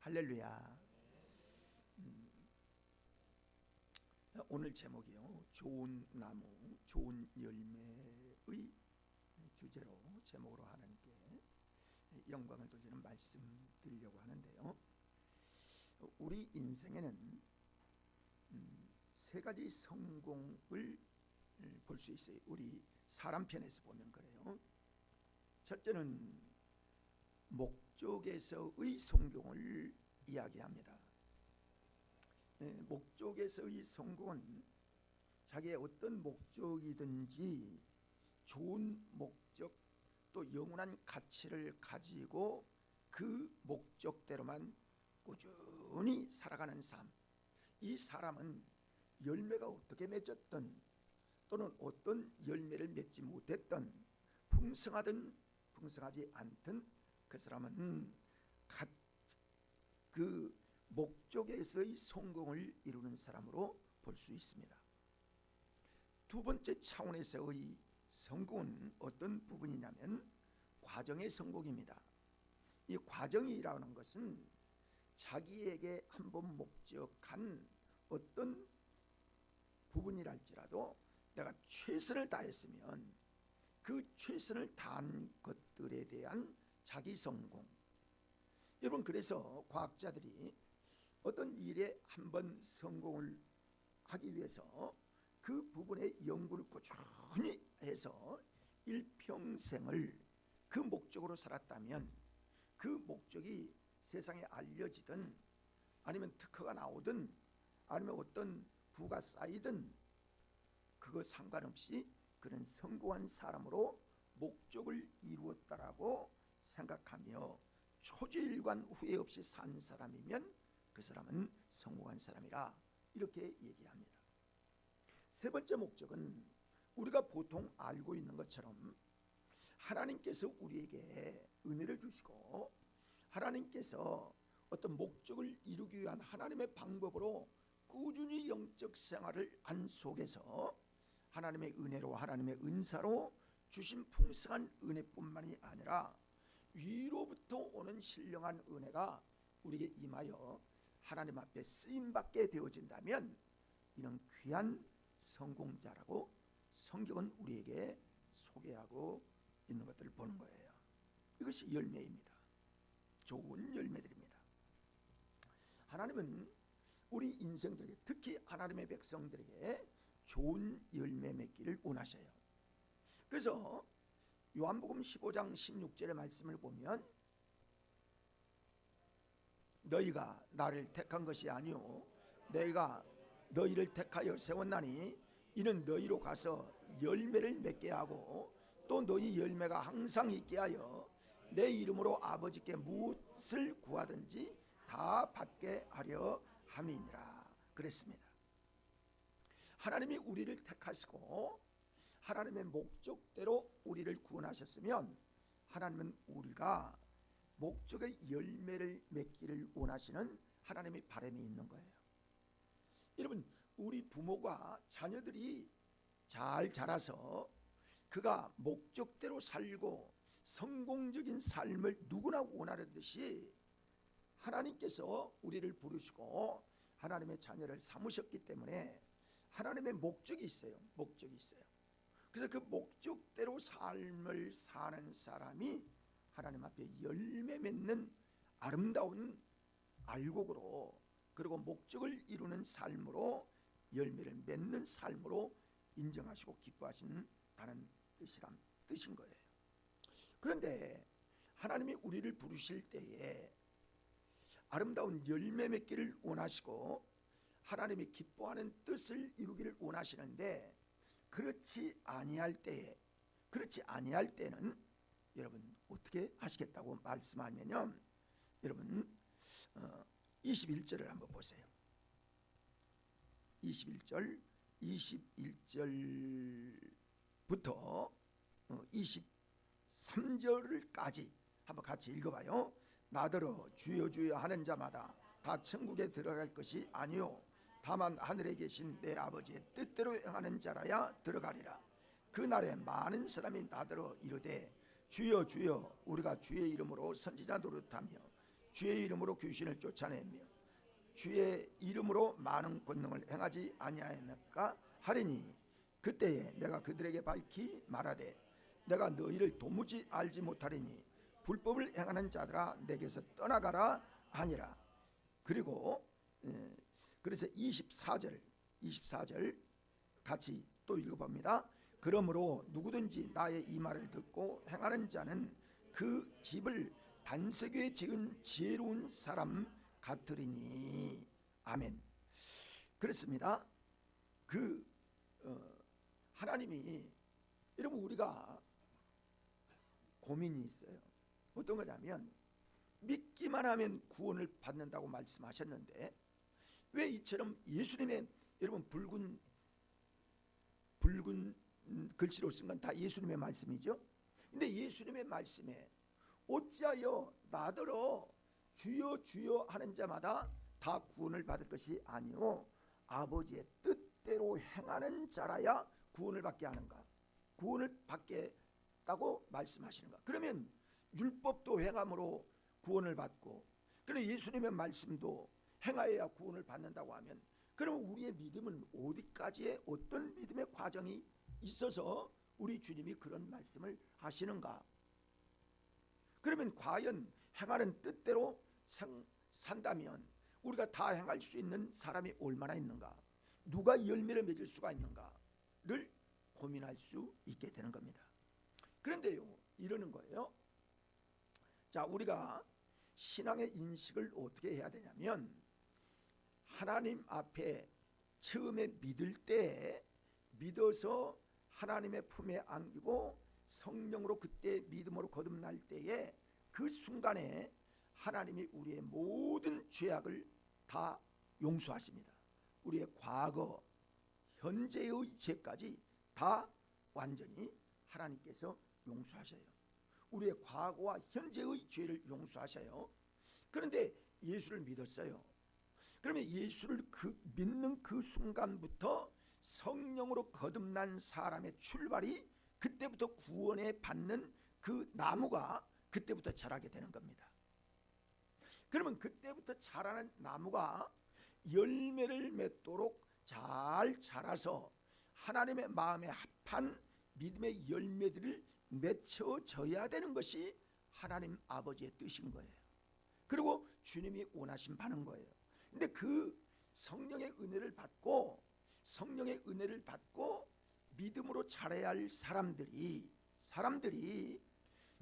할렐루야. 오늘 제목이요, 좋은 나무, 좋은 열매의 주제로 제목으로 하나님께 영광을 돌리는 말씀 드리려고 하는데요. 우리 인생에는 세 가지 성공을 볼 수 있어요. 우리 사람 편에서 보면 그래요. 첫째는 목적에서의 성공을 이야기합니다. 목적에서의 성공은 자기의 어떤 목적이든지 좋은 목적 또 영원한 가치를 가지고 그 목적대로만 꾸준히 살아가는 삶. 이 사람은 열매가 어떻게 맺었든 또는 어떤 열매를 맺지 못했든 풍성하든 풍성하지 않든 그 사람은 그 목적에서의 성공을 이루는 사람으로 볼 수 있습니다. 두 번째 차원에서의 성공은 어떤 부분이냐면 과정의 성공입니다. 이 과정이라는 것은 자기에게 한번 목적한 어떤 부분이랄지라도 내가 최선을 다했으면 그 최선을 다한 것들에 대한 자기 성공. 여러분, 그래서 과학자들이 어떤 일에 한번 성공을 하기 위해서 그 부분의 연구를 꾸준히 해서 일평생을 그 목적으로 살았다면 그 목적이 세상에 알려지든 아니면 특허가 나오든 아니면 어떤 부가 쌓이든 그거 상관없이 그는 성공한 사람으로 목적을 이루었다라고 생각하며 초지일관 후회 없이 산 사람이면 그 사람은 성공한 사람이라 이렇게 얘기합니다. 세 번째 목적은 우리가 보통 알고 있는 것처럼 하나님께서 우리에게 은혜를 주시고 하나님께서 어떤 목적을 이루기 위한 하나님의 방법으로 꾸준히 영적 생활을 한 속에서 하나님의 은혜로 하나님의 은사로 주신 풍성한 은혜뿐만이 아니라 위로부터 오는 신령한 은혜가 우리에게 임하여 하나님 앞에 쓰임받게 되어진다면 이는 귀한 성공자라고 성경은 우리에게 소개하고 있는 것들을 보는 거예요. 이것이 열매입니다. 좋은 열매들입니다. 하나님은 우리 인생들에게, 특히 하나님의 백성들에게 좋은 열매 맺기를 원하셔요. 그래서 요한복음 15장 16절의 말씀을 보면 너희가 나를 택한 것이 아니요 내가 너희를 택하여 세웠나니 이는 너희로 가서 열매를 맺게 하고 또 너희 열매가 항상 있게 하여 내 이름으로 아버지께 무엇을 구하든지 다 받게 하려 함이니라 그랬습니다. 하나님이 우리를 택하시고 하나님의 목적대로 우리를 구원하셨으면 하나님은 우리가 목적의 열매를 맺기를 원하시는 하나님의 바람이 있는 거예요. 여러분, 우리 부모가 자녀들이 잘 자라서 그가 목적대로 살고 성공적인 삶을 누구나 원하듯이 하나님께서 우리를 부르시고 하나님의 자녀를 삼으셨기 때문에 하나님의 목적이 있어요. 목적이 있어요. 그래서 그 목적대로 삶을 사는 사람이 하나님 앞에 열매 맺는 아름다운 알곡으로 그리고 목적을 이루는 삶으로 열매를 맺는 삶으로 인정하시고 기뻐하시는 다른 뜻인 거예요. 그런데 하나님이 우리를 부르실 때에 아름다운 열매 맺기를 원하시고 하나님이 기뻐하는 뜻을 이루기를 원하시는데 그렇지 아니할 때는 여러분 어떻게 하시겠다고 말씀하면요, 여러분 21절을 한번 보세요. 21절부터 23절까지 한번 같이 읽어봐요. 나더러 주여 주여 하는 자마다 다 천국에 들어갈 것이 아니요 다만 하늘에 계신 내 아버지의 뜻대로 행하는 자라야 들어가리라. 그날에 많은 사람이 나더러 이르되 주여 주여 우리가 주의 이름으로 선지자 노릇하며 주의 이름으로 귀신을 쫓아내며 주의 이름으로 많은 권능을 행하지 아니하였는가 하리니 그때에 내가 그들에게 밝히 말하되 내가 너희를 도무지 알지 못하리니 불법을 행하는 자들아 내게서 떠나가라 하니라. 그리고 그래서 24절 같이 또 읽어봅니다. 그러므로 누구든지 나의 이 말을 듣고 행하는 자는 그 집을 반석 위에 지은 지혜로운 사람 같으리니. 아멘. 그렇습니다. 하나님이 여러분 우리가 고민이 있어요. 어떤 거냐면 믿기만 하면 구원을 받는다고 말씀하셨는데 왜 이처럼 예수님의 여러분 붉은 글씨로 쓴 건 다 예수님의 말씀이죠. 근데 예수님의 말씀에 어찌하여 나더러 주여 주여 하는 자마다 다 구원을 받을 것이 아니오 아버지의 뜻대로 행하는 자라야 구원을 받게 하는가? 구원을 받겠다고 말씀하시는가? 그러면 율법도 행함으로 구원을 받고 그러나 예수님의 말씀도 행하여야 구원을 받는다고 하면 그러면 우리의 믿음은 어디까지의 어떤 믿음의 과정이 있어서 우리 주님이 그런 말씀을 하시는가? 그러면 과연 행하는 뜻대로 산다면 우리가 다 행할 수 있는 사람이 얼마나 있는가? 누가 열매를 맺을 수가 있는가를 고민할 수 있게 되는 겁니다. 그런데요, 이러는 거예요. 자, 우리가 신앙의 인식을 어떻게 해야 되냐면 하나님 앞에 처음에 믿을 때 믿어서 하나님의 품에 안기고 성령으로 그때 믿음으로 거듭날 때에 그 순간에 하나님이 우리의 모든 죄악을 다 용서하십니다. 우리의 과거, 현재의 죄까지 다 완전히 하나님께서 용서하셔요. 우리의 과거와 현재의 죄를 용서하셔요. 그런데 예수를 믿었어요. 그러면 예수를 믿는 그 순간부터 성령으로 거듭난 사람의 출발이 그때부터 구원에 받는 그 나무가 그때부터 자라게 되는 겁니다. 그러면 그때부터 자라는 나무가 열매를 맺도록 잘 자라서 하나님의 마음에 합한 믿음의 열매들을 맺혀져야 되는 것이 하나님 아버지의 뜻인 거예요. 그리고 주님이 원하신 바는 거예요. 근데 그 성령의 은혜를 받고 믿음으로 자라야 할 사람들이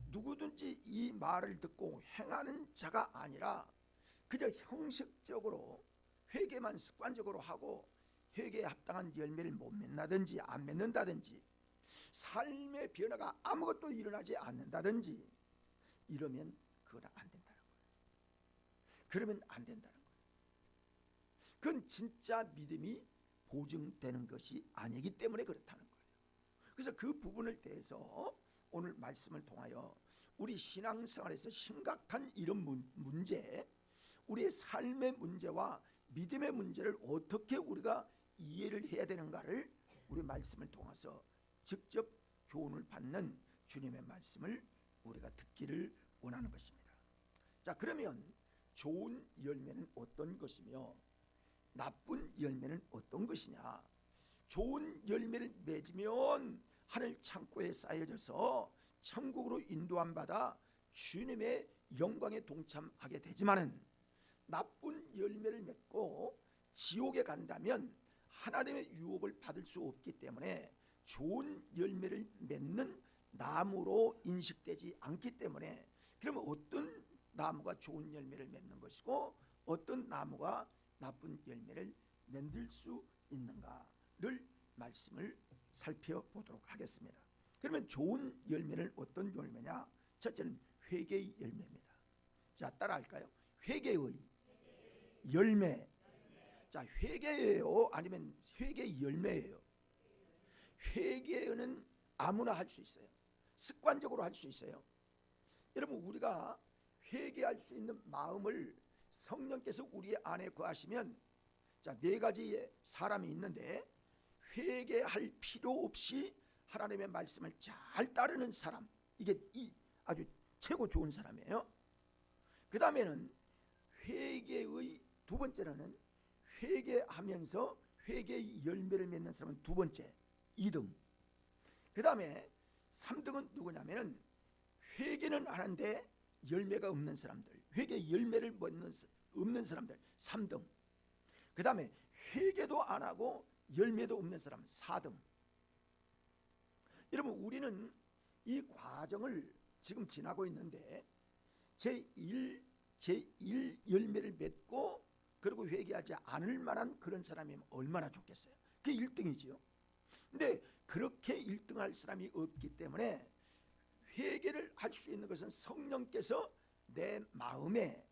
누구든지 이 말을 듣고 행하는 자가 아니라 그냥 형식적으로 회개만 습관적으로 하고 회개에 합당한 열매를 못 맺는다든지 안 맺는다든지 삶의 변화가 아무것도 일어나지 않는다든지 이러면 그건 안 된다는 거예요. 그러면 안 된다는 거예요. 그건 진짜 믿음이 보증되는 것이 아니기 때문에 그렇다는 거예요. 그래서 그 부분을 대해서 오늘 말씀을 통하여 우리 신앙생활에서 심각한 이런 문제, 우리의 삶의 문제와 믿음의 문제를 어떻게 우리가 이해를 해야 되는가를 우리 말씀을 통해서 직접 교훈을 받는 주님의 말씀을 우리가 듣기를 원하는 것입니다. 자, 그러면 좋은 열매는 어떤 것이며 나쁜 열매는 어떤 것이냐? 좋은 열매를 맺으면 하늘 창고에 쌓여져서 천국으로 인도함 받아 주님의 영광에 동참하게 되지만은 나쁜 열매를 맺고 지옥에 간다면 하나님의 유업을 받을 수 없기 때문에 좋은 열매를 맺는 나무로 인식되지 않기 때문에 그러면 어떤 나무가 좋은 열매를 맺는 것이고 어떤 나무가 나쁜 열매를 맺을 수 있는가를 말씀을 살펴보도록 하겠습니다. 그러면 좋은 열매는 어떤 열매냐? 첫째는 회개의 열매입니다. 자, 따라할까요? 회개의 열매. 자, 회개예요? 아니면 회개의 열매예요? 회개는 아무나 할 수 있어요. 습관적으로 할 수 있어요. 여러분, 우리가 회개할 수 있는 마음을 성령께서 우리 안에 거하시면, 자, 네 가지의 사람이 있는데 회개할 필요 없이 하나님의 말씀을 잘 따르는 사람, 이게 아주 최고 좋은 사람이에요. 그 다음에는 두 번째로는 회개하면서 회개의 열매를 맺는 사람은 두 번째 2등. 그 다음에 3등은 누구냐면은 회개는 하는데 열매가 없는 사람들, 회개 열매를 맺는 없는 사람들 3등. 그 다음에 회개도 안 하고 열매도 없는 사람 4등. 여러분, 우리는 이 과정을 지금 지나고 있는데 제1 열매를 맺고 그리고 회개하지 않을 만한 그런 사람이면 얼마나 좋겠어요. 그게 1등이지요. 근데 그렇게 1등할 사람이 없기 때문에 회개를 할 수 있는 것은 성령께서 내 마음에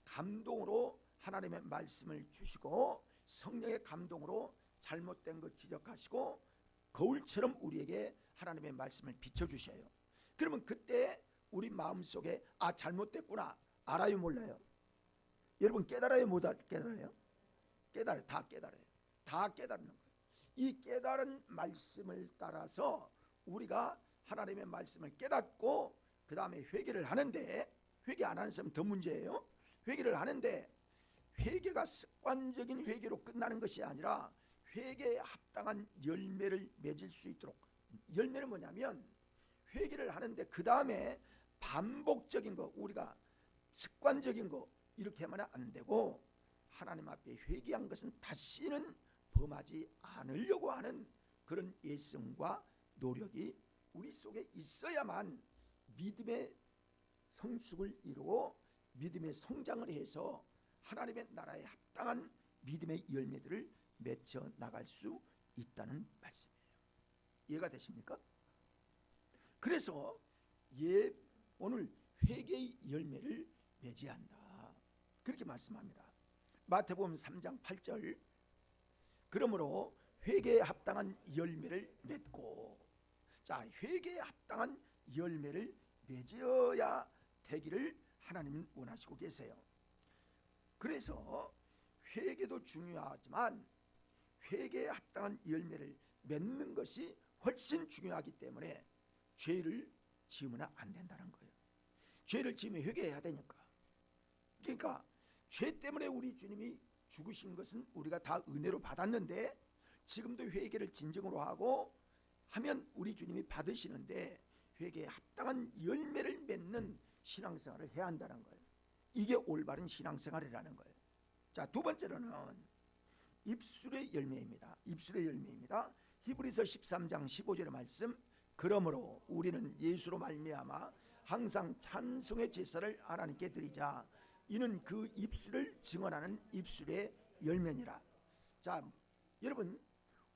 감동으로 하나님의 말씀을 주시고 성령의 감동으로 잘못된 것 지적하시고 거울처럼 우리에게 하나님의 말씀을 비춰주셔요. 그러면 그때 우리 마음속에 잘못됐구나 알아요 몰라요? 여러분 깨달아요 못 깨달아요? 깨달아요. 다 깨달아요. 다 깨달는 거예요. 이 깨달은 말씀을 따라서 우리가 하나님의 말씀을 깨닫고 그 다음에 회개를 하는데, 회개 안 하는 사람은 더 문제예요. 회개를 하는데 회개가 습관적인 회개로 끝나는 것이 아니라 회개에 합당한 열매를 맺을 수 있도록, 열매는 뭐냐면 회개를 하는데 그 다음에 반복적인 거, 우리가 습관적인 거 이렇게 하면 안 되고 하나님 앞에 회개한 것은 다시는 범하지 않으려고 하는 그런 예성과 노력이 우리 속에 있어야만 믿음의 성숙을 이루고 믿음의 성장을 해서 하나님의 나라에 합당한 믿음의 열매들을 맺혀 나갈 수 있다는 말씀이에요. 이해가 되십니까? 그래서 오늘 회개의 열매를 맺어야 한다, 그렇게 말씀합니다. 마태복음 3장 8절, 그러므로 회개에 합당한 열매를 맺고, 자, 회개에 합당한 열매를 맺어야 되기를 하나님은 원하시고 계세요. 그래서 회개도 중요하지만 회개에 합당한 열매를 맺는 것이 훨씬 중요하기 때문에 죄를 지으면 안 된다는 거예요. 죄를 지으면 회개해야 되니까. 그러니까 죄 때문에 우리 주님이 죽으신 것은 우리가 다 은혜로 받았는데 지금도 회개를 진정으로 하고 하면 우리 주님이 받으시는데 회개에 합당한 열매를 맺는 신앙생활을 해야 한다는 거예요. 이게 올바른 신앙생활이라는 거예요. 자, 두 번째로는 입술의 열매입니다. 입술의 열매입니다. 히브리서 13장 15절의 말씀, 그러므로 우리는 예수로 말미암아 항상 찬송의 제사를 하나님께 드리자. 이는 그 입술을 증언하는 입술의 열매니라. 자, 여러분,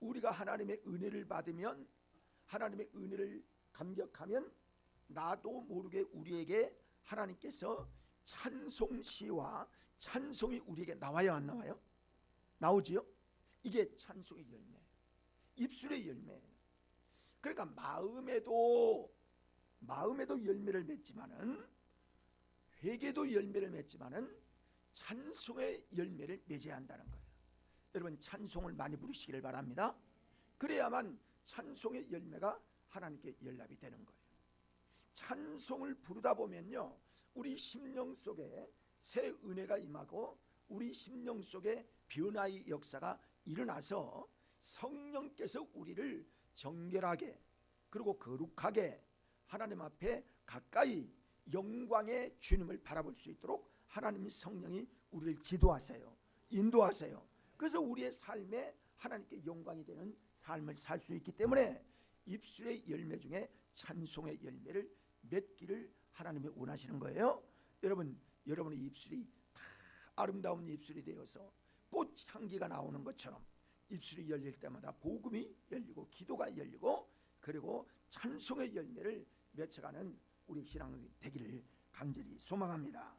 우리가 하나님의 은혜를 받으면, 하나님의 은혜를 감격하면 나도 모르게 우리에게 하나님께서 찬송시와 찬송이 우리에게 나와요 안 나와요? 나오지요? 이게 찬송의 열매, 입술의 열매. 그러니까 마음에도 열매를 맺지만은, 회개도 열매를 맺지만은 찬송의 열매를 맺어야 한다는 거예요. 여러분, 찬송을 많이 부르시기를 바랍니다. 그래야만 찬송의 열매가 하나님께 연락이 되는 거예요. 찬송을 부르다 보면요, 우리 심령 속에 새 은혜가 임하고 우리 심령 속에 변화의 역사가 일어나서 성령께서 우리를 정결하게 그리고 거룩하게 하나님 앞에 가까이 영광의 주님을 바라볼 수 있도록 하나님의 성령이 우리를 지도하세요, 인도하세요. 그래서 우리의 삶에 하나님께 영광이 되는 삶을 살 수 있기 때문에 입술의 열매 중에 찬송의 열매를 맺기를 하나님이 원하시는 거예요. 여러분의 입술이 다 아름다운 입술이 되어서 꽃 향기가 나오는 것처럼 입술이 열릴 때마다 복음이 열리고 기도가 열리고 그리고 찬송의 열매를 맺어가는 우리 신앙이 되기를 간절히 소망합니다.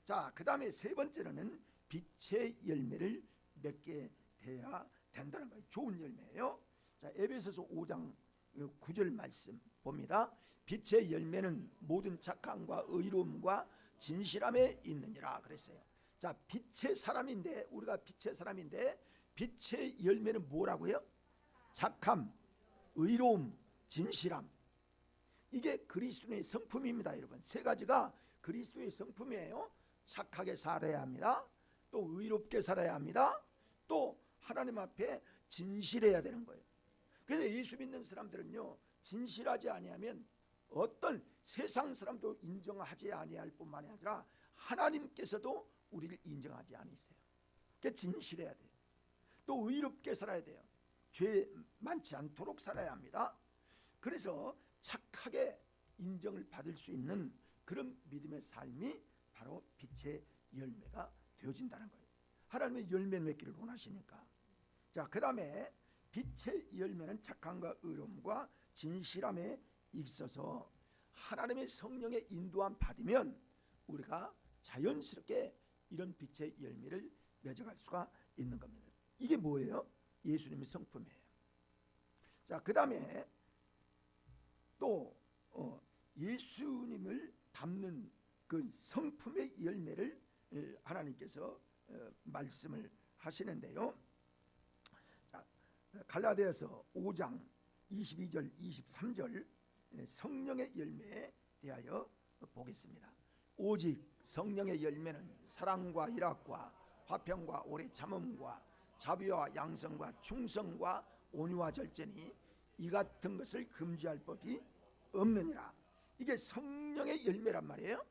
자, 그 다음에 세 번째로는 빛의 열매를 맺게 돼야 된다는 거예요. 좋은 열매예요. 자, 에베소서 5장 9절 말씀 봅니다. 빛의 열매는 모든 착함과 의로움과 진실함에 있느니라 그랬어요. 자, 빛의 사람인데, 우리가 빛의 사람인데 빛의 열매는 뭐라고요? 착함, 의로움, 진실함. 이게 그리스도의 성품입니다. 여러분, 세 가지가 그리스도의 성품이에요. 착하게 살아야 합니다. 또 의롭게 살아야 합니다. 또 하나님 앞에 진실해야 되는 거예요. 그래서 예수 믿는 사람들은요, 진실하지 아니하면 어떤 세상 사람도 인정하지 아니할 뿐만이 아니라 하나님께서도 우리를 인정하지 않으세요. 그러니까 진실해야 돼요. 또 의롭게 살아야 돼요. 죄 많지 않도록 살아야 합니다. 그래서 착하게 인정을 받을 수 있는 그런 믿음의 삶이 바로 빛의 열매가 되어진다는 거예요. 하나님의 열매 맺기를 원하시니까. 자, 그 다음에 빛의 열매는 착함과 의로움과 진실함에 있어서 하나님의 성령의 인도함 받으면 우리가 자연스럽게 이런 빛의 열매를 맺어갈 수가 있는 겁니다. 이게 뭐예요? 예수님의 성품이에요. 자, 그 다음에 또 예수님을 담는 그 성품의 열매를 하나님께서 말씀을 하시는데요. 자, 갈라디아서 5장 22절 23절 성령의 열매에 대하여 보겠습니다. 오직 성령의 열매는 사랑과 희락과 화평과 오래 참음과 자비와 양성과 충성과 온유와 절제니 이 같은 것을 금지할 법이 없느니라. 이게 성령의 열매란 말이에요.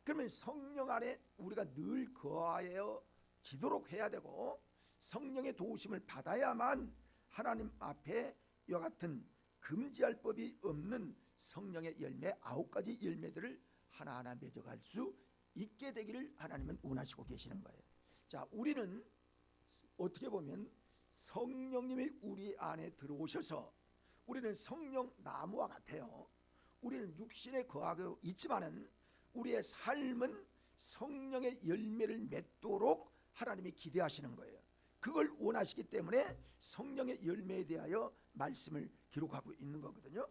그러면 성령 안에 우리가 늘 거하여 지도록 해야 되고 성령의 도우심을 받아야만 하나님 앞에 이와 같은 금지할 법이 없는 성령의 열매 9가지 열매들을 하나하나 맺어갈 수 있게 되기를 하나님은 원하시고 계시는 거예요. 자, 우리는 어떻게 보면 성령님이 우리 안에 들어오셔서 우리는 성령 나무와 같아요. 우리는 육신에 거하고 있지만은 우리의 삶은 성령의 열매를 맺도록 하나님이 기대하시는 거예요. 그걸 원하시기 때문에 성령의 열매에 대하여 말씀을 기록하고 있는 거거든요.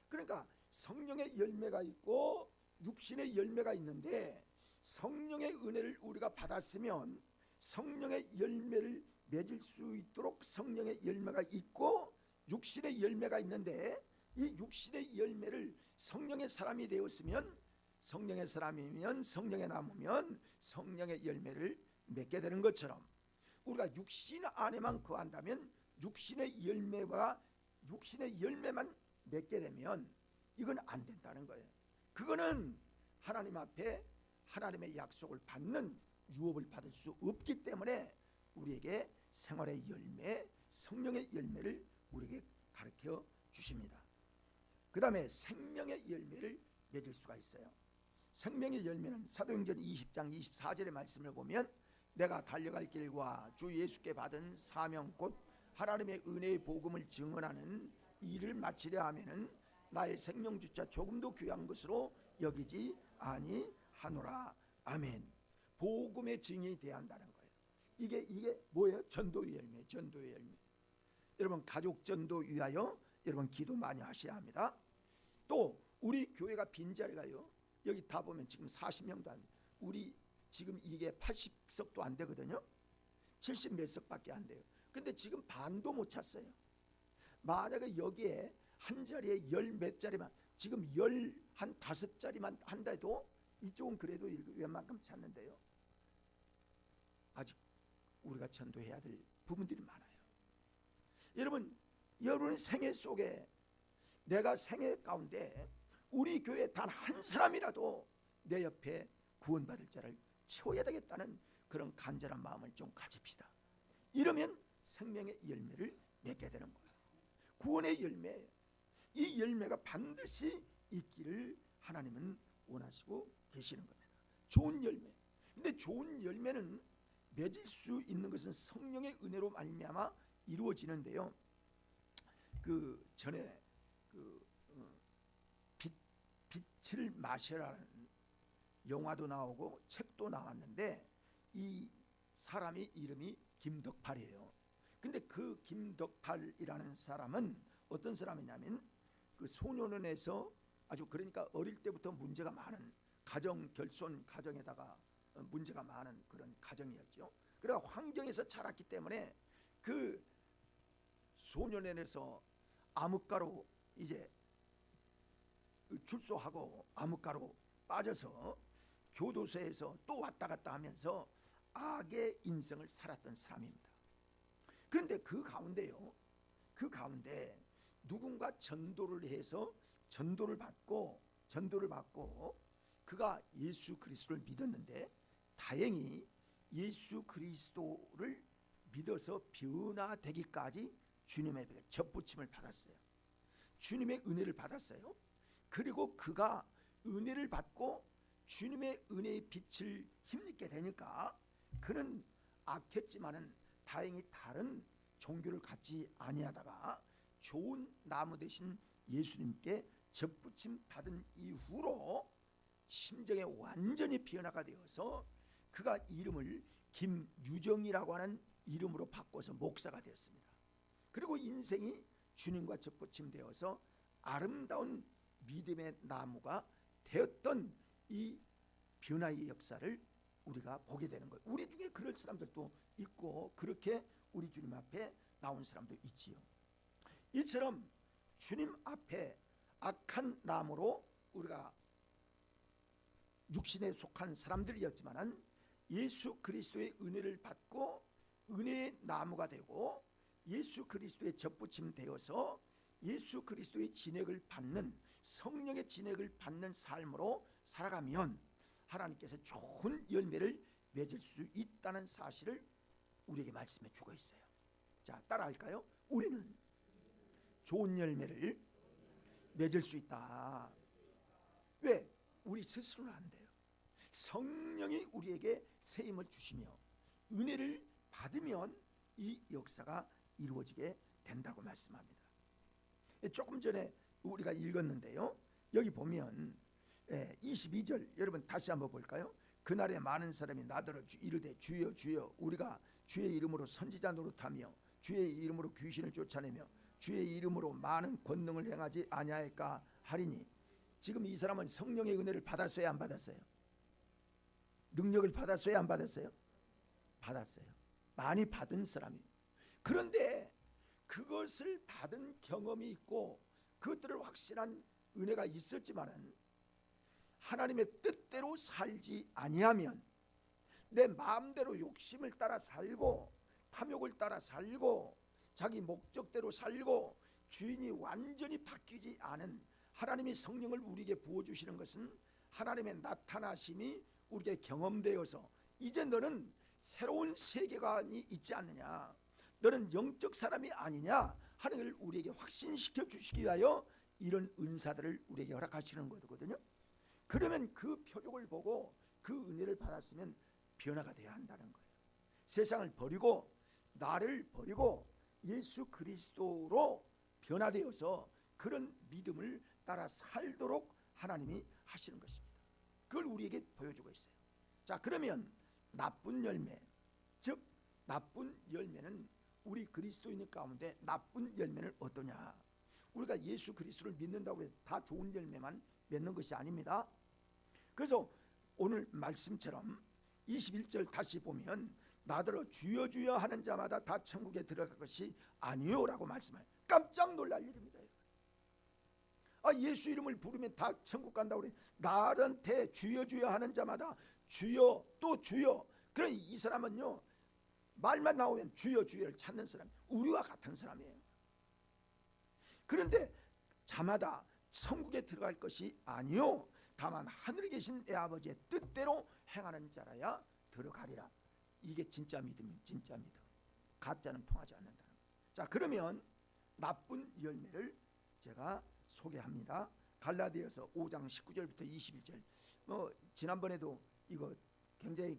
그러니까 성령의 열매가 있고 육신의 열매가 있는데 성령의 은혜를 우리가 받았으면 성령의 열매를 맺을 수 있도록 성령의 열매가 있고 육신의 열매가 있는데 이 육신의 열매를 성령의 사람이 되었으면 성령의 사람이면 성령의 나무면 성령의 열매를 맺게 되는 것처럼 우리가 육신 안에만 거한다면 육신의 열매만 맺게 되면 이건 안 된다는 거예요. 그거는 하나님 앞에 하나님의 약속을 받는 유업을 받을 수 없기 때문에 우리에게 생활의 열매, 성령의 열매를 우리에게 가르쳐 주십니다. 그 다음에 생명의 열매를 맺을 수가 있어요. 생명의 열매는 사도행전 20장 24절의 말씀을 보면 내가 달려갈 길과 주 예수께 받은 사명 곧 하나님의 은혜의 복음을 증언하는 일을 마치려 하면은 나의 생명주차 조금도 귀한 것으로 여기지 아니하노라. 아멘. 복음의 증인이 돼야 한다는 거예요. 이게 뭐예요? 전도의 열매, 전도의 열매. 여러분 가족 전도 위하여 여러분 기도 많이 하셔야 합니다. 또 우리 교회가 빈자리가요. 여기 다 보면 지금 40명도 안, 우리 지금 이게 80석도 안 되거든요. 70 몇 석밖에 안 돼요. 근데 지금 반도 못 찼어요. 만약에 여기에 한 자리에 열 몇 자리만, 지금 열 한 5자리만 한다 해도 이쪽은 그래도 웬만큼 찼는데요. 아직 우리가 전도해야 될 부분들이 많아요. 여러분 생애 속에 내가 생애 가운데 우리 교회 단 한 사람이라도 내 옆에 구원받을 자를 채워야 되겠다는 그런 간절한 마음을 좀 가집시다. 이러면 생명의 열매를 맺게 되는 거예요. 구원의 열매, 이 열매가 반드시 있기를 하나님은 원하시고 계시는 겁니다. 좋은 열매. 근데 좋은 열매는 맺을 수 있는 것은 성령의 은혜로 말미암아 이루어지는데요. 그 전에 빛을 마셔라는 영화도 나오고 책도 나왔는데 이 사람이 이름이 김덕팔이에요. 근데 그 김덕팔이라는 사람은 어떤 사람이냐면 그 소년원에서 아주 그러니까 어릴 때부터 문제가 많은 가정 결손 가정에다가 문제가 많은 그런 가정이었죠. 그래서 환경에서 자랐기 때문에 그 소년원에서 암흑가로 이제 출소하고 암흑가로 빠져서 교도소에서 또 왔다 갔다 하면서 악의 인생을 살았던 사람입니다. 그런데 그 가운데 누군가 전도를 해서 전도를 받고 그가 예수 그리스도를 믿었는데, 다행히 예수 그리스도를 믿어서 변화되기까지 주님의 접붙임을 받았어요. 주님의 은혜를 받았어요. 그리고 그가 은혜를 받고 주님의 은혜의 빛을 힘입게 되니까 그는 악했지만은 다행히 다른 종교를 갖지 아니하다가 좋은 나무 대신 예수님께 접붙임 받은 이후로 심정에 완전히 변화가 되어서 그가 이름을 김유정이라고 하는 이름으로 바꿔서 목사가 되었습니다. 그리고 인생이 주님과 접붙임되어서 아름다운 믿음의 나무가 되었던 이 변화의 역사를 우리가 보게 되는 거예요. 우리 중에 그럴 사람들도 있고 그렇게 우리 주님 앞에 나온 사람도 있지요. 이처럼 주님 앞에 악한 나무로 우리가 육신에 속한 사람들이었지만은 예수 그리스도의 은혜를 받고 은혜의 나무가 되고 예수 그리스도의 접붙임 되어서 예수 그리스도의 진액을 받는, 성령의 진액을 받는 삶으로 살아가면 하나님께서 좋은 열매를 맺을 수 있다는 사실을 우리에게 말씀해 주고 있어요. 자, 따라할까요? 우리는 좋은 열매를 맺을 수 있다. 왜? 우리 스스로는 안 돼요. 성령이 우리에게 세임을 주시며 은혜를 받으면 이 역사가 이루어지게 된다고 말씀합니다. 조금 전에 우리가 읽었는데요, 여기 보면 22절 여러분 다시 한번 볼까요? 그날에 많은 사람이 나더러 이르되 주여 주여 우리가 주의 이름으로 선지자 노릇하며 주의 이름으로 귀신을 쫓아내며 주의 이름으로 많은 권능을 행하지 아니하였까 하리니. 지금 이 사람은 성령의 은혜를 받았어요, 안 받았어요? 능력을 받았어요, 안 받았어요? 받았어요. 많이 받은 사람이에요. 그런데 그것을 받은 경험이 있고 그것들을 확신한 은혜가 있었지만은 하나님의 뜻대로 살지 아니하면, 내 마음대로 욕심을 따라 살고 탐욕을 따라 살고 자기 목적대로 살고 주인이 완전히 바뀌지 않은 하나님의 성령을 우리에게 부어주시는 것은 하나님의 나타나심이 우리에게 경험되어서 이제 너는 새로운 세계관이 있지 않느냐, 너는 영적 사람이 아니냐 하는 걸 우리에게 확신시켜 주시기 위하여 이런 은사들을 우리에게 허락하시는 거거든요. 그러면 그 표적을 보고 그 은혜를 받았으면 변화가 돼야 한다는 거예요. 세상을 버리고 나를 버리고 예수 그리스도로 변화되어서 그런 믿음을 따라 살도록 하나님이 하시는 것입니다. 그걸 우리에게 보여주고 있어요. 자, 그러면 나쁜 열매, 즉 나쁜 열매는 우리 그리스도인 가운데 나쁜 열매는 어떠냐? 우리가 예수 그리스도를 믿는다고 해서 다 좋은 열매만 맺는 것이 아닙니다. 그래서 오늘 말씀처럼 21절 다시 보면 나더러 주여 주여 하는 자마다 다 천국에 들어갈 것이 아니요라고 말씀해요. 깜짝 놀랄 일입니다. 예수 이름을 부르면 다 천국 간다고 그래. 나한테 주여 주여 하는 자마다 주여 또 주여. 그럼 이 사람은요, 말만 나오면 주여 주여를 찾는 사람, 우리와 같은 사람이에요. 그런데 자마다 천국에 들어갈 것이 아니요 다만 하늘에 계신 내 아버지의 뜻대로 행하는 자라야 들어가리라. 이게 진짜 믿음이에요. 진짜 믿음. 가짜는 통하지 않는다는 거예요. 자, 그러면 나쁜 열매를 제가 소개합니다. 갈라디아서 5장 19절부터 21절. 지난번에도 이거 굉장히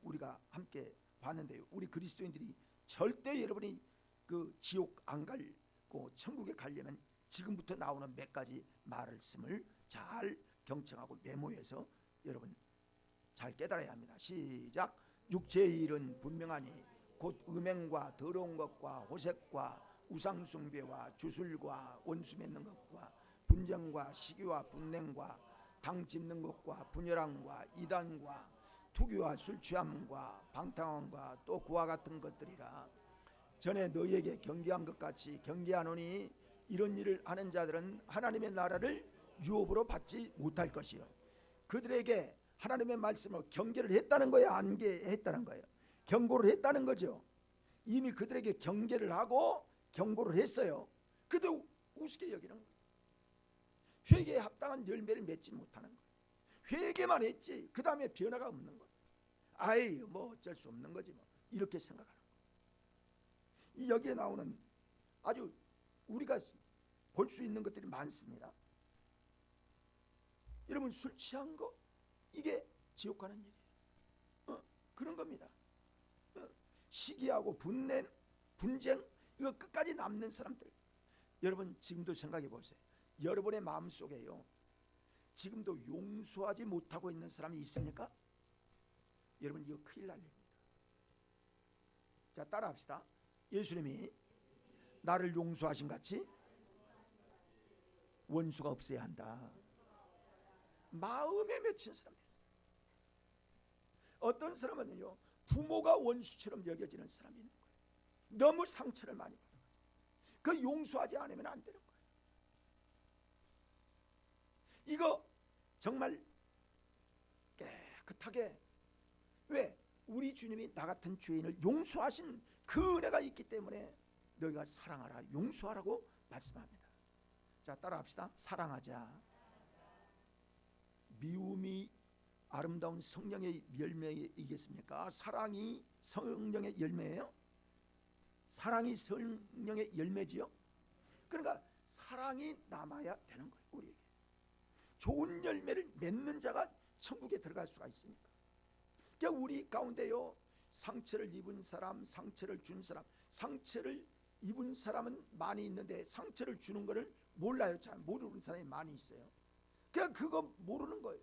우리가 함께 봤는데요. 우리 그리스도인들이 절대 여러분이 그 지옥 안 갈고 천국에 가려면 지금부터 나오는 몇 가지 말씀을 잘 경청하고 메모해서 여러분 잘 깨달아야 합니다. 시작. 육체의 일은 분명하니 곧 음행과 더러운 것과 호색과 우상숭배와 주술과 원수 맺는 것과 분쟁과 시기와 분냉과 당 짚는 것과 분열함과 이단과 투기와 술 취함과 방탕함과 또 그와 같은 것들이라. 전에 너희에게 경계한 것 같이 경계하노니 이런 일을 하는 자들은 하나님의 나라를 유업으로 받지 못할 것이요 그들에게 하나님의 말씀으로 경계를 했다는 거예요? 안 했다는 거예요? 경고를 했다는 거죠. 이미 그들에게 경계를 하고 경고를 했어요. 그래도 우습게 여기는 거예요. 회개에 합당한 열매를 맺지 못하는 거예요. 회개만 했지 그 다음에 변화가 없는 거예요. 아이 뭐 어쩔 수 없는 거지 뭐 이렇게 생각하는 거예요. 여기에 나오는 아주 우리가 볼 수 있는 것들이 많습니다. 여러분 술 취한 거 이게 지옥 가는 일이에요. 그런 겁니다. 시기하고 분쟁 이거 끝까지 남는 사람들, 여러분 지금도 생각해 보세요. 여러분의 마음속에요 지금도 용서하지 못하고 있는 사람이 있습니까? 여러분 이거 큰일 날 일입니다. 자 따라합시다. 예수님이 나를 용서하신 같이 원수가 없어야 한다. 마음에 맺힌 사람이 있어요. 어떤 사람은요 부모가 원수처럼 여겨지는 사람이 있는 거예요. 너무 상처를 많이 받아요. 그 용서하지 않으면 안 되는 거예요. 이거 정말 깨끗하게, 왜? 우리 주님이 나 같은 죄인을 용서하신 그 은혜가 있기 때문에 너희가 사랑하라, 용서하라고 말씀합니다. 자 따라합시다. 사랑하자. 미움이 아름다운 성령의 열매이겠습니까? 사랑이 성령의 열매예요? 사랑이 성령의 열매지요? 그러니까 사랑이 남아야 되는 거예요. 우리에게 좋은 열매를 맺는 자가 천국에 들어갈 수가 있습니까? 그러니까 우리 가운데요 상처를 입은 사람, 상처를 준 사람, 상처를 입은 사람은 많이 있는데 상처를 주는 것을 몰라요. 잘 모르는 사람이 많이 있어요. 그냥 그거 모르는 거예요.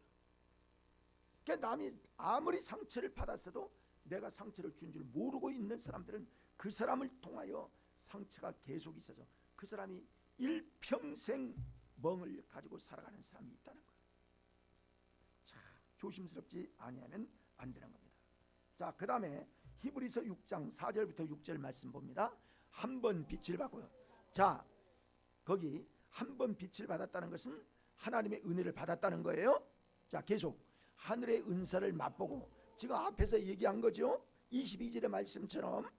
그러니까 남이 아무리 상처를 받았어도 내가 상처를 준 줄 모르고 있는 사람들은 그 사람을 통하여 상처가 계속 있어서 그 사람이 일평생 멍을 가지고 살아가는 사람이 있다는 거예요. 참 조심스럽지 아니하면 안 되는 겁니다. 자, 그 다음에 히브리서 6장 4절부터 6절 말씀 봅니다. 한 번 빛을 받고요. 자, 거기 한 번 빛을 받았다는 것은 하나님의 은혜를 받았다는 거예요. 자, 계속 하늘의 은사를 맛보고, 지금 앞에서 얘기한 거죠. 22절의 말씀처럼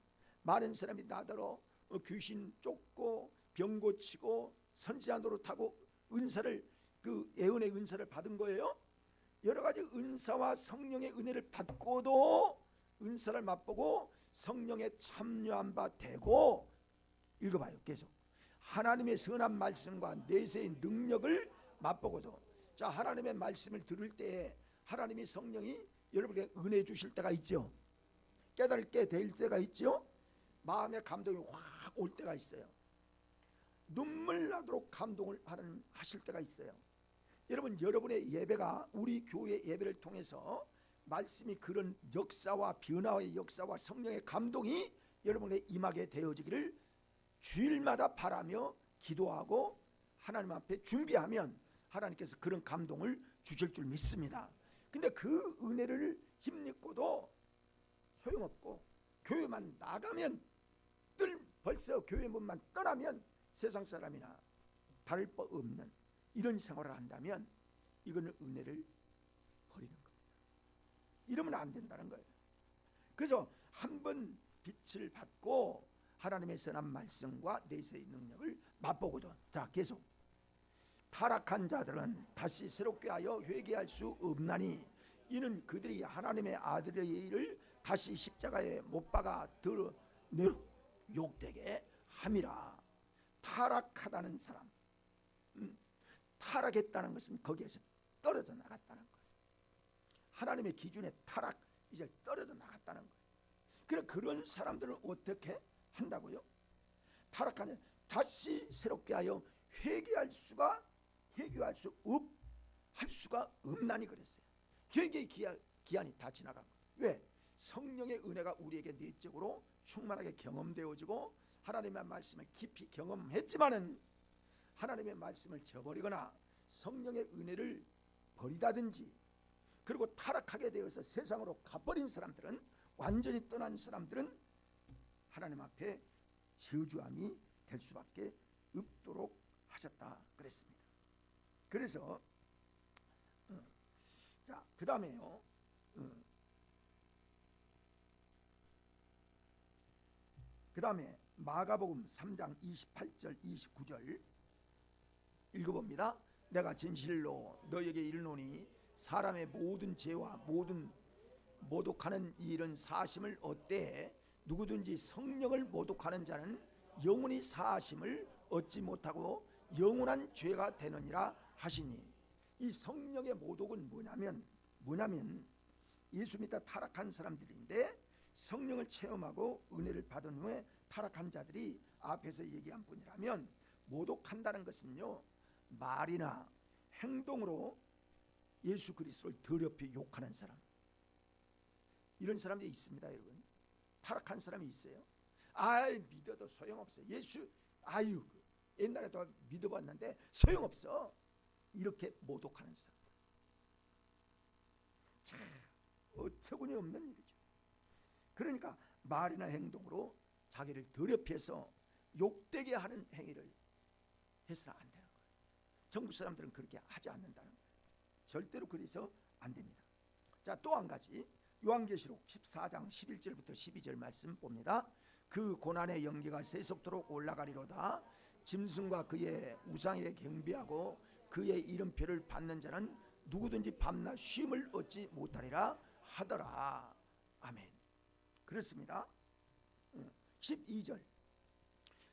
많은 사람이 나더러 귀신 쫓고 병 고치고 선지자 노릇하고 은사를, 그 예언의 은사를 받은 거예요. 여러 가지 은사와 성령의 은혜를 받고도 은사를 맛보고 성령에 참여한 바 되고, 읽어봐요. 계속 하나님의 선한 말씀과 내세의 능력을 맛보고도. 자, 하나님의 말씀을 들을 때에 하나님이 성령이 여러분에게 은혜 주실 때가 있죠. 깨닫게 될 때가 있죠. 마음의 감동이 확 올 때가 있어요. 눈물 나도록 감동을 하실 때가 있어요. 여러분, 여러분의 예배가, 우리 교회 예배를 통해서 말씀이 그런 역사와 변화의 역사와 성령의 감동이 여러분에게 임하게 되어지기를 주일마다 바라며 기도하고 하나님 앞에 준비하면 하나님께서 그런 감동을 주실 줄 믿습니다. 근데 그 은혜를 힘입고도 소용없고, 교회만 나가면, 벌써 교회 문만 떠나면 세상 사람이나 다를 바 없는 이런 생활을 한다면 이거는 은혜를 버리는 겁니다. 이러면 안 된다는 거예요. 그래서 한 번 빛을 받고 하나님의 선한 말씀과 내세의 능력을 맛보고도. 자, 계속 타락한 자들은 다시 새롭게 하여 회개할 수 없나니 이는 그들이 하나님의 아들의 일을 다시 십자가에 못 박아 들어 욕되게 함이라. 타락하다는 사람, 타락했다는 것은 거기에서 떨어져 나갔다는 거예요. 하나님의 기준에 타락, 이제 떨어져 나갔다는 거예요. 그래, 그런 사람들은 어떻게 한다고요? 타락하냐, 다시 새롭게 하여 회개할 수가 없나니 그랬어요. 회개의 기한이 다 지나간 거예요. 왜? 성령의 은혜가 우리에게 내적으로 충만하게 경험되어지고 하나님의 말씀을 깊이 경험했지만은 하나님의 말씀을 저버리거나 성령의 은혜를 버리다든지, 그리고 타락하게 되어서 세상으로 가버린 사람들은, 완전히 떠난 사람들은 하나님 앞에 저주함이 될 수밖에 없도록 하셨다 그랬습니다. 그래서 자, 그 다음에요. 그 다음에 마가복음 3장 28절 29절 읽어봅니다. 내가 진실로 너에게 이르노니 사람의 모든 죄와 모든 모독하는 일은 사심을 얻되 누구든지 성령을 모독하는 자는 영원히 사심을 얻지 못하고 영원한 죄가 되느니라 하시니, 이 성령의 모독은 뭐냐면 예수 믿다 타락한 사람들인데 성령을 체험하고 은혜를 받은 후에 타락한 자들이 앞에서 얘기한 분이라면, 모독한다는 것은요, 말이나 행동으로 예수 그리스도를 더럽히 욕하는 사람, 이런 사람들이 있습니다. 여러분, 타락한 사람이 있어요. 믿어도 소용없어. 예수 옛날에도 믿어봤는데 소용없어. 이렇게 모독하는 사람, 참 어처구니 없는 일이죠. 그러니까 말이나 행동으로 자기를 더럽혀서 욕되게 하는 행위를 해서는 안 되는 거예요. 전국 사람들은 그렇게 하지 않는다는 거예요. 절대로 그래서 안 됩니다. 자, 또 한 가지, 요한계시록 14장 11절부터 12절 말씀 봅니다. 그 고난의 연기가 세속토록 올라가리로다. 짐승과 그의 우상에 경배하고 그의 이름표를 받는 자는 누구든지 밤낮 쉼을 얻지 못하리라 하더라. 아멘. 그렇습니다. 12절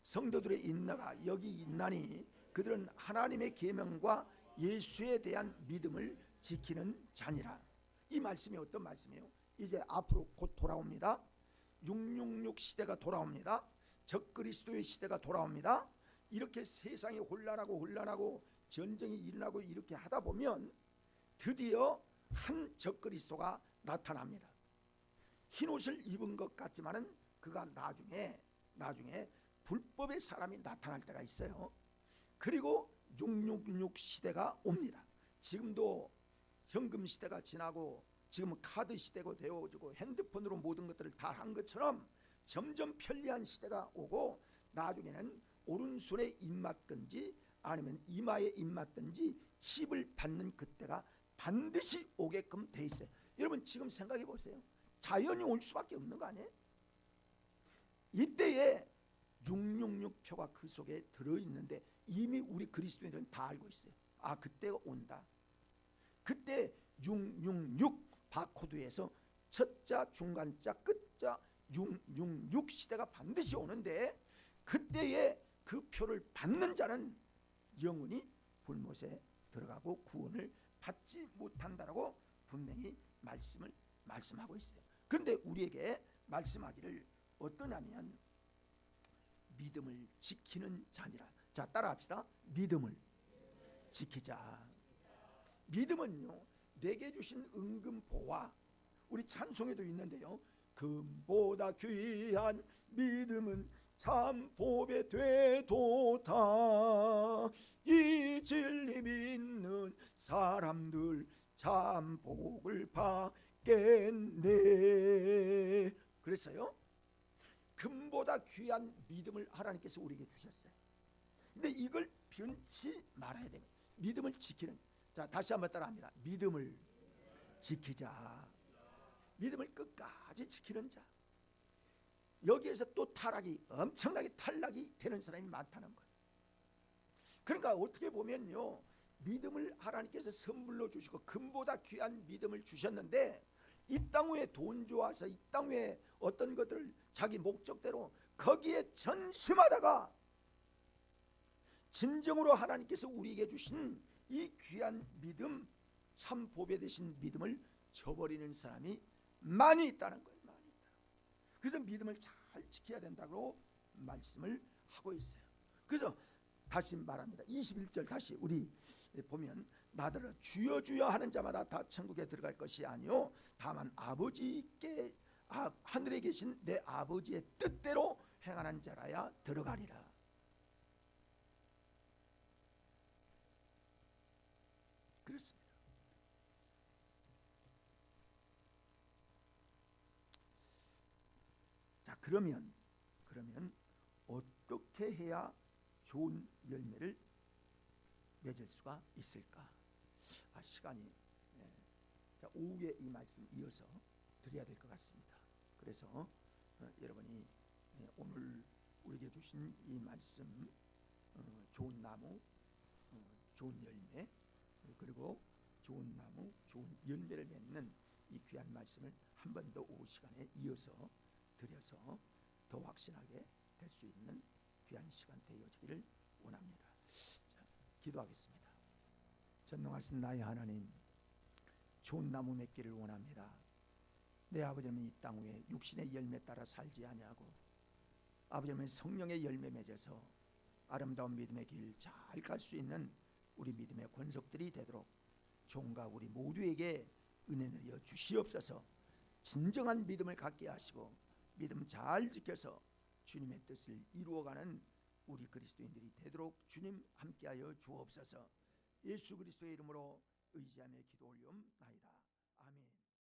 성도들의 인나가 여기 있나니 그들은 하나님의 계명과 예수에 대한 믿음을 지키는 자니라. 이 말씀이 어떤 말씀이에요? 이제 앞으로 곧 돌아옵니다. 666 시대가 돌아옵니다. 적그리스도의 시대가 돌아옵니다. 이렇게 세상이 혼란하고 전쟁이 일어나고 이렇게 하다 보면 드디어 한 적그리스도가 나타납니다. 흰옷을 입은 것 같지만은 그가 나중에 불법의 사람이 나타날 때가 있어요. 그리고 666 시대가 옵니다. 지금도 현금 시대가 지나고 지금은 카드 시대가 되어지고 핸드폰으로 모든 것들을 다 한 것처럼 점점 편리한 시대가 오고, 나중에는 오른손에 입맞든지 아니면 이마에 입맞든지 칩을 받는 그때가 반드시 오게끔 돼 있어요. 여러분 지금 생각해 보세요. 자연이 올 수밖에 없는 거 아니에요? 이때에 666표가 그 속에 들어있는데 이미 우리 그리스도인들은 다 알고 있어요. 그때가 온다. 그때 666 바코드에서 첫자, 중간자, 끝자 666 시대가 반드시 오는데, 그때에 그 표를 받는 자는 영원히 불못에 들어가고 구원을 받지 못한다라고 분명히 말씀하고 있어요. 그런데 우리에게 말씀하기를 어떠냐면 믿음을 지키는 자니라. 자, 따라합시다. 믿음을 지키자. 믿음은요, 내게 주신 은금보화, 우리 찬송에도 있는데요, 금보다 귀한 믿음은 참 보배 되도다. 이 진리 믿는 사람들 참 복을 받겠네. 그래서요, 금보다 귀한 믿음을 하나님께서 우리에게 주셨어요. 근데 이걸 변치 말아야 됩니다. 믿음을 지키는. 자, 다시 한번 따라합니다. 믿음을 지키자. 믿음을 끝까지 지키는 자. 여기에서 또 엄청나게 탈락이 되는 사람이 많다는 거예요. 그러니까 어떻게 보면요, 믿음을 하나님께서 선물로 주시고 금보다 귀한 믿음을 주셨는데, 이 땅 위에 돈 좋아서 이 땅 위에 어떤 것들을 자기 목적대로 거기에 전심하다가 진정으로 하나님께서 우리에게 주신 이 귀한 믿음, 참 보배 되신 믿음을 저버리는 사람이 많이 있다는 거예요. 많이 있다. 그래서 믿음을 잘 지켜야 된다고 말씀을 하고 있어요. 그래서 다시 말합니다. 21절 다시 우리 보면, 나더러 주여 주여 하는 자마다 다 천국에 들어갈 것이 아니요 다만 아버지께 하늘에 계신 내 아버지의 뜻대로 행하는 자라야 들어가리라. 그렇습니다. 자, 그러면 어떻게 해야 좋은 열매를 맺을 수가 있을까? 시간이 자, 오후에 이 말씀 이어서 드려야 될 것 같습니다. 그래서 여러분이 오늘 우리에게 주신 이 말씀, 좋은 나무, 좋은 열매, 그리고 좋은 나무, 좋은 열매를 맺는 이 귀한 말씀을 한 번 더 오후 시간에 이어서 드려서 더 확신하게 될 수 있는 귀한 시간 되어지기를 원합니다. 자, 기도하겠습니다. 전능하신 나의 하나님, 좋은 나무 맺기를 원합니다. 내 아버지는 이 땅 위에 육신의 열매 따라 살지 아니하고 아버지는 성령의 열매 맺어서 아름다운 믿음의 길 잘 갈 수 있는 우리 믿음의 권속들이 되도록 종과 우리 모두에게 은혜 내려 주시옵소서. 진정한 믿음을 갖게 하시고 믿음 잘 지켜서 주님의 뜻을 이루어가는 우리 그리스도인들이 되도록 주님 함께하여 주옵소서. 예수 그리스도의 이름으로 의지하며 기도 올리옵나이다.